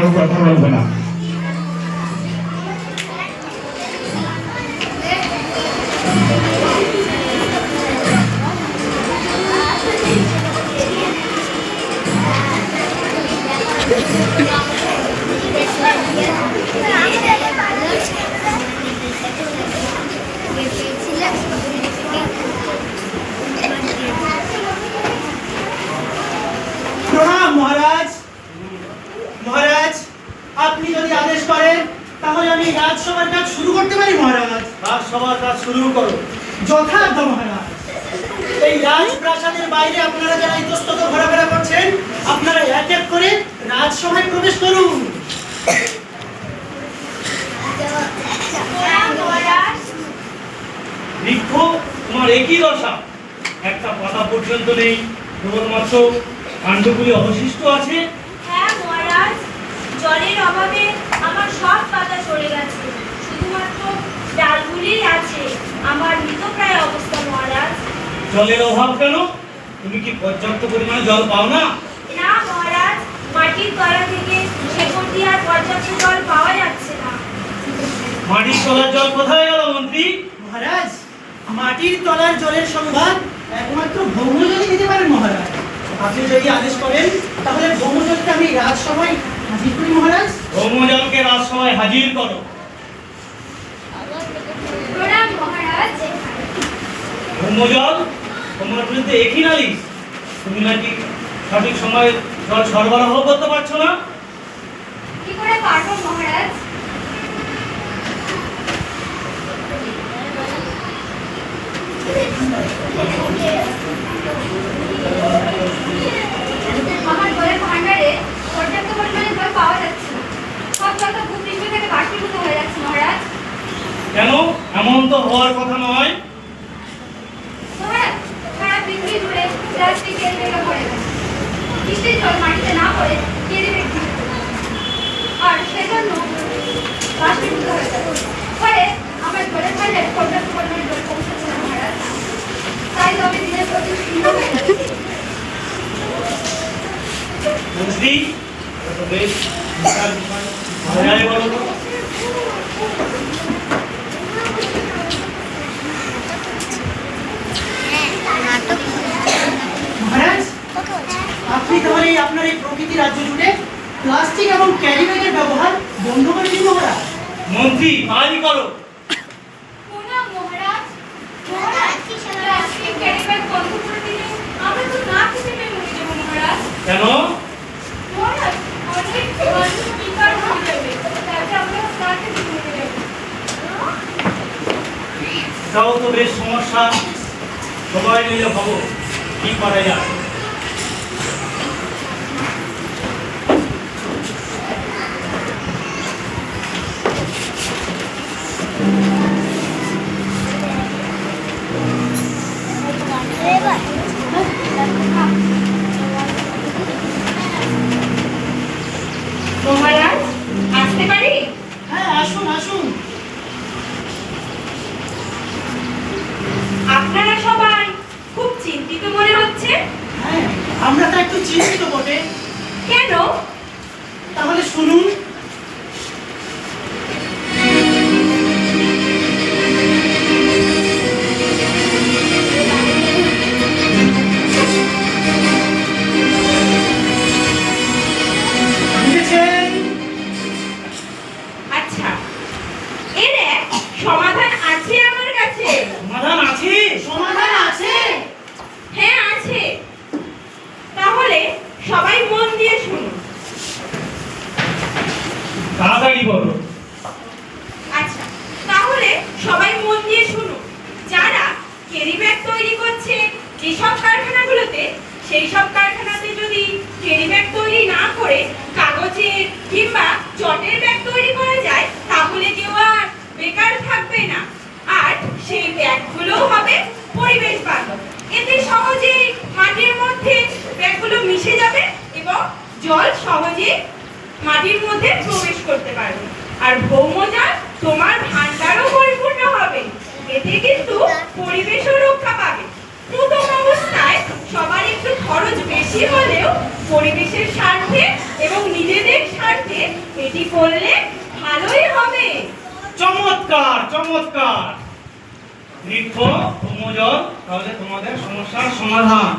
বড় কথা বলবো না। প্রণাম মহারাজ। মহারাজ, আপনি যদি আদেশ করেন তাহলে আমি রাজসভার কাজ শুরু করতে পারি মহারাজ। রাজসভার কাজ শুরু করো। যথার্থ মহারাজ। এই রাজপ্রাসাদের বাইরে আপনারা যারা ইতস্তত ঘোরাফেরা করছেন, আপনারা এক এক করে রাজসভায় প্রবেশ করুন। বৃক্ষ, তোমার একই দশা, একটা পাতা পর্যন্ত নেই, কেবলমাত্র কাণ্ডগুলি অবশিষ্ট আছে। হ্যাঁ মহারাজ, জলের অভাবে আমার সব পাতা চলে গেছে, শুধুমাত্র ডালগুলি আছে। আমার মৃতপ্রায় অবস্থা মহারাজ। জলের অভাব কেন? তুমি কি পর্যাপ্ত পরিমাণে জল পাও না? না মহারাজ, মাটির তলা থেকে শেকড় দিয়ে আর পর্যাপ্ত জল পাওয়া যাচ্ছে না। মাটির তলার জল কোথায় গেল মন্ত্রী? মহারাজ, মাটির তলার জলের সংবাদ একমাত্র ভৌমজলই দিতে পারেন মহারাজ। আপনি যদি আদেশ করেন তাহলে ভৌমজলকে আমি রাজসভায় হাজির করি মহারাজ। ভৌমজলকে রাজসভায় হাজির করো। প্রণাম মহারাজ। ভৌমজল, তোমার বিরুদ্ধে একই নালিশ। তুমি নাকি সঠিক সময়ে জল সরবরাহ করতে পারছো না। কি করে পারবো মহারাজ? আমার জলের ভান্ডারে পর্যাপ্ত পরিমাণে জল পাওয়া যাচ্ছে না, সব জল তো ভূপৃষ্ঠ থেকে বাষ্পীভূত হয়ে যাচ্ছে মহারাজ। কেন? এমন তো হওয়ার কথা নয়। মহারাজ, সারা পৃথিবী জুড়ে প্লাস্টিক কেরিবেগে ভরে গেছে। বৃষ্টির জল মাটিতে না পড়ে কেরিবেগ আর সেজন্য বাষ্পীভূত হয়ে যাচ্ছে। ফলে আমার জলের ভান্ডারে পর্যাপ্ত পরিমাণে জল পৌঁছাচ্ছে না মহারাজ। তাই তবে দিনের প্রতি শূন্য হয়ে যাচ্ছে। মন্ত্রী, এটা তো বেশ বিশাল বিষয়। ভালো বলো তো। মহারাজ, আপনি তাহলে আপনার এই প্রকৃতি রাজ্য জুড়ে প্লাস্টিক এবং ক্যারি ব্যাগের ব্যবহার বন্ধ করে দিন মহারাজ। মন্ত্রী, তাই করো। প্রণাম মহারাজ। মহারাজ, প্লাস্টিক ক্যারিব্যাগ বন্ধ করে দিলে আমরা তো না খেতে পেয়ে মরে যাবো মহারাজ। কেন? মহারাজ, অনেক মানুষ বিকার হয়ে যাবে, তাতে আমরা না খেতে মরে যাবো। এটাও তো বেশ সমস্যা। সবাই মিলে ভাবো কি করা যায়। মহারাজ, আসতে পারি? হ্যাঁ, আসুন আসুন। আপনারা সবাই খুব চিন্তিত মনে হচ্ছে। হ্যাঁ, আমরা তো একটু চিন্তিত বটে। কেন? তাহলে শুনুন। বুঝেছেন? আচ্ছা, এর এক সমাধান আছে আমার কাছে। সমাধান আছে? সমাধান আছে। হ্যাঁ আছে। তাহলে সবাই মন দিয়ে শুনুন। তাড়াতাড়ি বলো। আচ্ছা, তাহলে সবাই মন দিয়ে শুনুন। যারা ক্যারি ব্যাগ তৈরি করছে যেসব কারখানাগুলোতে, সেই সব কারখানাতে যদি ক্যারি ব্যাগ তৈরি না করে কাগজের কিংবা চটের ব্যাগ তৈরি করা যায়, তাহলে কেউ আর বেকার থাকবে না। আর সেই ব্যাগগুলো হবে পরিবেশ বান্ধব। এতে সহজেই মাটির মধ্যে ব্যাগগুলো মিশে যাবে এবং জল সহজে মাটির মধ্যে প্রবেশ করতে পারবে। আর ভৌমজল তোমার ভান্ডারও পরিপূর্ণ হবে। এতে কিন্তু পরিবেশও রক্ষা পাবে। প্রথম অবস্থায় সবার একটু খরচ বেশি হলেও পরিবেশের স্বার্থে এবং নিজেদের স্বার্থে এটি করলে ভালোই হবে। চমৎকার চমৎকার। বৃক্ষ ভৌমজল, তাহলে তোমাদের সমস্যার সমাধান।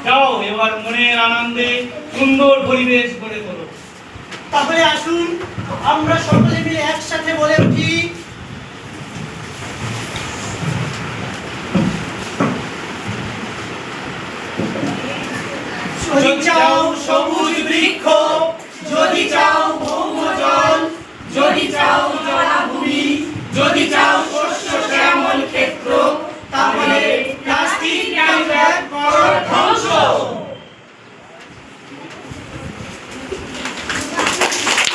যাও এবার মনের আনন্দে সুন্দর পরিবেশ গড়ে তোলো। তাহলে আসুন আমরা সকলে মিলে একসাথে বলে উঠি, যদি চাও সবুজ বৃক্ষ, যদি চাও ভৌমজল, যদি চাও জলাভূমি, যদি চাও